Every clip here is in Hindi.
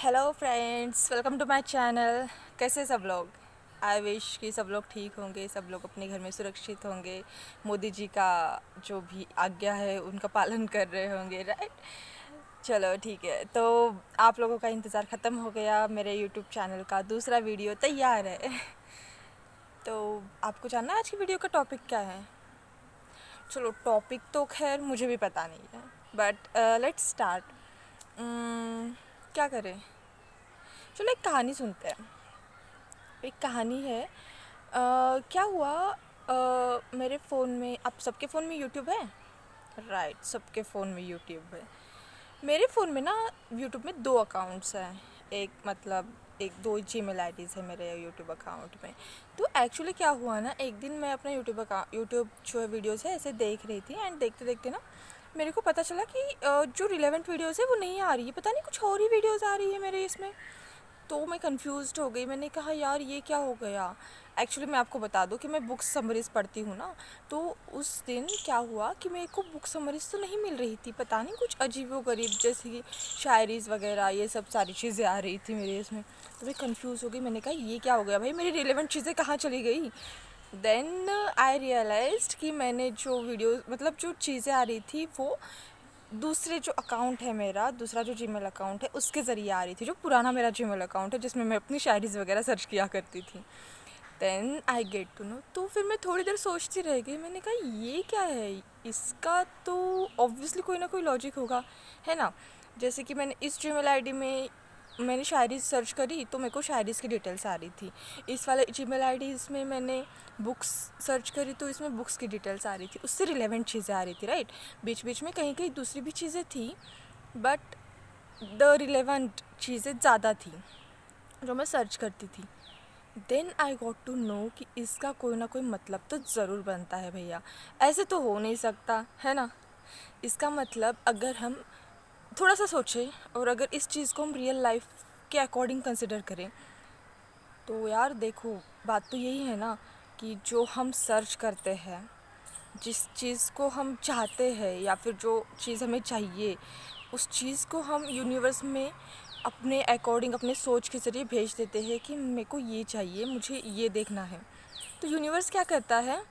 Hello friends, welcome to my channel. कैसे सब लोग? आई विश कि सब लोग ठीक होंगे, सब लोग अपने घर में सुरक्षित होंगे, मोदी जी का जो भी आज्ञा है उनका पालन कर रहे होंगे, राइट। चलो ठीक है, तो आप लोगों का इंतज़ार ख़त्म हो गया। मेरे यूट्यूब चैनल का दूसरा वीडियो तैयार है। तो आपको जानना है आज की वीडियो का टॉपिक क्या है? चलो, टॉपिक तो खैर मुझे भी पता नहीं है, बट लेट्स स्टार्ट। क्या करें? चलो एक कहानी सुनते हैं। एक कहानी है। क्या हुआ, मेरे फ़ोन में, आप सबके फ़ोन में यूट्यूब है, राइट। सबके फ़ोन में यूट्यूब है। मेरे फ़ोन में ना यूट्यूब में दो अकाउंट्स हैं। एक मतलब एक दो जीमेल आईडीज़ है मेरे यूट्यूब अकाउंट में। तो एक्चुअली क्या हुआ ना, एक दिन मैं अपना यूट्यूब जो है वीडियोज़ है ऐसे देख रही थी, एंड देखते देखते ना मेरे को पता चला कि जो रिलेवेंट वीडियोज़ है वो नहीं आ रही है, पता नहीं कुछ और ही वीडियोज़ आ रही है मेरे इसमें। तो मैं कंफ्यूज्ड हो गई, मैंने कहा यार ये क्या हो गया। एक्चुअली मैं आपको बता दूं कि मैं बुक्स समरीज़ पढ़ती हूँ ना, तो उस दिन क्या हुआ कि मेरे को बुक समरीज़ तो नहीं मिल रही थी, पता नहीं कुछ अजीबोगरीब जैसे कि शायरीज़ वगैरह ये सब सारी चीज़ें आ रही थी मेरे इसमें। तो मैं कंफ्यूज हो गई, मैंने कहा ये क्या हो गया भाई, मेरी रिलेवेंट चीज़ें कहाँ चली गई। देन आई रियलाइज्ड कि मैंने जो वीडियो मतलब जो चीज़ें आ रही थी वो दूसरे जो अकाउंट है मेरा, दूसरा जो जीमेल अकाउंट है उसके ज़रिए आ रही थी, जो पुराना मेरा जीमेल अकाउंट है जिसमें मैं अपनी शायरीज़ वगैरह सर्च किया करती थी। Then I get to know, तो फिर मैं थोड़ी देर सोचती रह गई, मैंने कहा ये क्या है, इसका तो ऑब्वियसली कोई ना कोई लॉजिक होगा, है ना। जैसे कि मैंने इस जीमेल आईडी में मैंने शायरी सर्च करी तो मेरे को शायरीज़ की डिटेल्स आ रही थी। इस वाले जीमेल आईडी इसमें मैंने बुक्स सर्च करी तो इसमें बुक्स की डिटेल्स आ रही थी, उससे रिलेवेंट चीज़ें आ रही थी, राइट। बीच बीच में कहीं कहीं दूसरी भी चीज़ें थी, बट द रिलेवेंट चीज़ें ज़्यादा थी जो मैं सर्च करती थी। Then I got to know कि इसका कोई ना कोई मतलब तो ज़रूर बनता है भैया, ऐसे तो हो नहीं सकता, है ना। इसका मतलब अगर हम थोड़ा सा सोचें और अगर इस चीज़ को हम रियल लाइफ के अकॉर्डिंग कंसिडर करें, तो यार देखो, बात तो यही है ना कि जो हम सर्च करते हैं, जिस चीज़ को हम चाहते हैं या फिर जो चीज़ हमें चाहिए, उस चीज़ को हम यूनिवर्स में अपने अकॉर्डिंग अपने सोच के ज़रिए भेज देते हैं कि मेरे को ये चाहिए, मुझे ये देखना है। तो यूनिवर्स क्या करता है,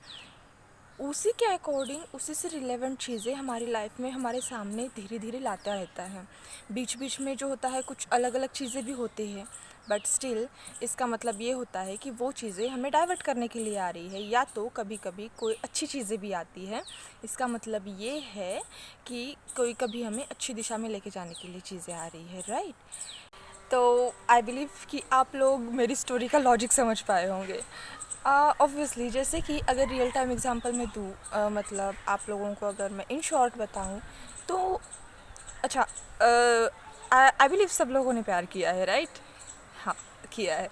उसी के अकॉर्डिंग उसी से रिलेवेंट चीज़ें हमारी लाइफ में हमारे सामने धीरे धीरे लाता रहता है। बीच बीच में जो होता है कुछ अलग अलग चीज़ें भी होती हैं, बट स्टिल इसका मतलब ये होता है कि वो चीज़ें हमें डाइवर्ट करने के लिए आ रही है, या तो कभी कभी कोई अच्छी चीज़ें भी आती है। इसका मतलब ये है कि कोई कभी हमें अच्छी दिशा में लेके जाने के लिए चीज़ें आ रही है, राइट। तो आई बिलीव कि आप लोग मेरी स्टोरी का लॉजिक समझ पाए होंगे। ऑब्वियसली जैसे कि अगर रियल टाइम एग्जांपल मैं दूँ, मतलब आप लोगों को अगर मैं इन शॉर्ट बताऊँ तो अच्छा, आई बिलीव सब लोगों ने प्यार किया है, राइट। हाँ, किया है।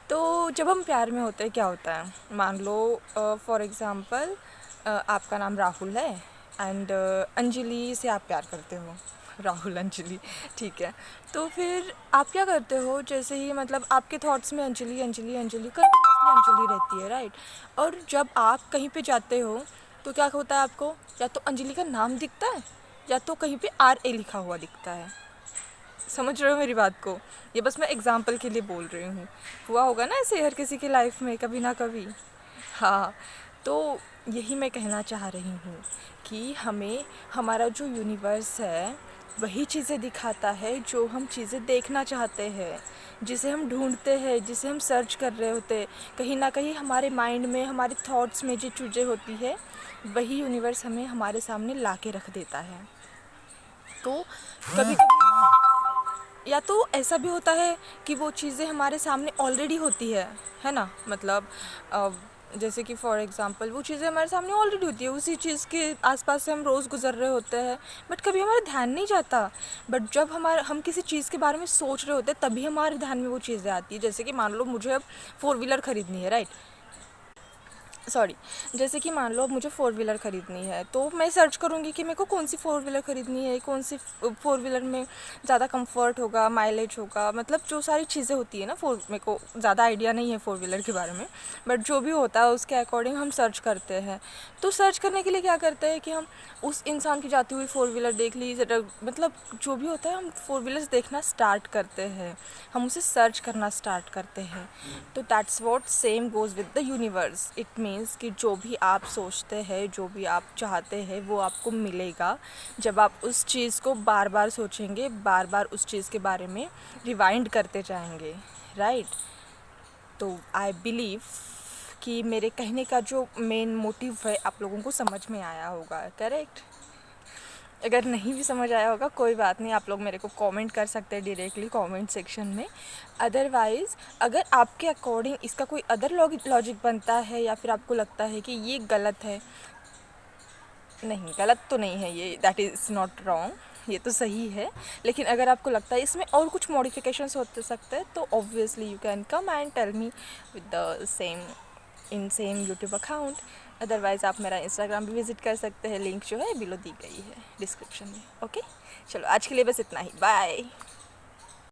तो जब हम प्यार में होते हैं क्या होता है, मान लो फॉर एग्ज़ाम्पल आपका नाम राहुल है, एंड अंजलि से आप प्यार करते हो, राहुल अंजलि, ठीक है। तो फिर आप क्या करते हो, जैसे ही मतलब आपके थॉट्स में अंजलि अंजलि अंजलि कंटिन्यूसली अंजलि रहती है, राइट। और जब आप कहीं पे जाते हो तो क्या होता है, आपको या तो अंजलि का नाम दिखता है या तो कहीं पे RA लिखा हुआ दिखता है। समझ रहे हो मेरी बात को? ये बस मैं एग्जांपल के लिए बोल रही हूँ। हुआ होगा ना ऐसे हर किसी की लाइफ में कभी ना कभी। हाँ, तो यही मैं कहना चाह रही हूँ कि हमें हमारा जो यूनिवर्स है वही चीज़ें दिखाता है जो हम चीज़ें देखना चाहते हैं, जिसे हम ढूंढते हैं, जिसे हम सर्च कर रहे होते हैं। कहीं ना कहीं हमारे माइंड में, हमारे थॉट्स में जो चीज़ें होती है वही यूनिवर्स हमें हमारे सामने ला के रख देता है। तो कभी कभी या तो ऐसा भी होता है कि वो चीज़ें हमारे सामने ऑलरेडी होती है ना। मतलब जैसे कि फॉर एग्ज़ाम्पल वो चीज़ें हमारे सामने ऑलरेडी होती है, उसी चीज़ के आसपास से हम रोज़ गुजर रहे होते हैं, बट कभी हमारा ध्यान नहीं जाता। बट जब हम किसी चीज़ के बारे में सोच रहे होते हैं तभी हमारे ध्यान में वो चीज़ें आती है। जैसे कि मान लो मुझे अब 4 व्हीलर ख़रीदनी है, राइट। सॉरी, जैसे कि मान लो अब मुझे फोर व्हीलर ख़रीदनी है, तो मैं सर्च करूँगी कि मेरे को कौन सी फोर व्हीलर ख़रीदनी है, कौन सी फोर व्हीलर में ज़्यादा कंफर्ट होगा, माइलेज होगा, मतलब जो सारी चीज़ें होती है ना, मेरे को ज़्यादा आइडिया नहीं है फोर व्हीलर के बारे में, बट जो भी होता है उसके अकॉर्डिंग हम सर्च करते हैं। तो सर्च करने के लिए क्या करते हैं कि हम उस इंसान की जाती हुई फोर व्हीलर देख ली, मतलब जो भी होता है हम फोर व्हीलर्स देखना स्टार्ट करते हैं, हम उसे सर्च करना स्टार्ट करते हैं। तो that's what same goes with the universe. It means कि जो भी आप सोचते हैं, जो भी आप चाहते हैं, वो आपको मिलेगा जब आप उस चीज़ को बार बार सोचेंगे, बार बार उस चीज़ के बारे में रिवाइंड करते जाएंगे, राइट। तो आई बिलीव कि मेरे कहने का जो मेन मोटिव है आप लोगों को समझ में आया होगा, करेक्ट। अगर नहीं भी समझ आया होगा कोई बात नहीं, आप लोग मेरे को कमेंट कर सकते हैं डायरेक्टली कमेंट सेक्शन में। अदरवाइज़ अगर आपके अकॉर्डिंग इसका कोई अदर लॉजिक बनता है या फिर आपको लगता है कि ये गलत है, नहीं गलत तो नहीं है ये, दैट इज़ नॉट रॉन्ग, ये तो सही है। लेकिन अगर आपको लगता है इसमें और कुछ मॉडिफिकेशंस हो सकते हैं, तो obviously you can come and tell me with the same YouTube account. Otherwise आप मेरा इंस्टाग्राम भी विज़िट कर सकते हैं, लिंक जो है बिलो दी गई है डिस्क्रिप्शन में। ओके, चलो आज के लिए बस इतना ही, बाय।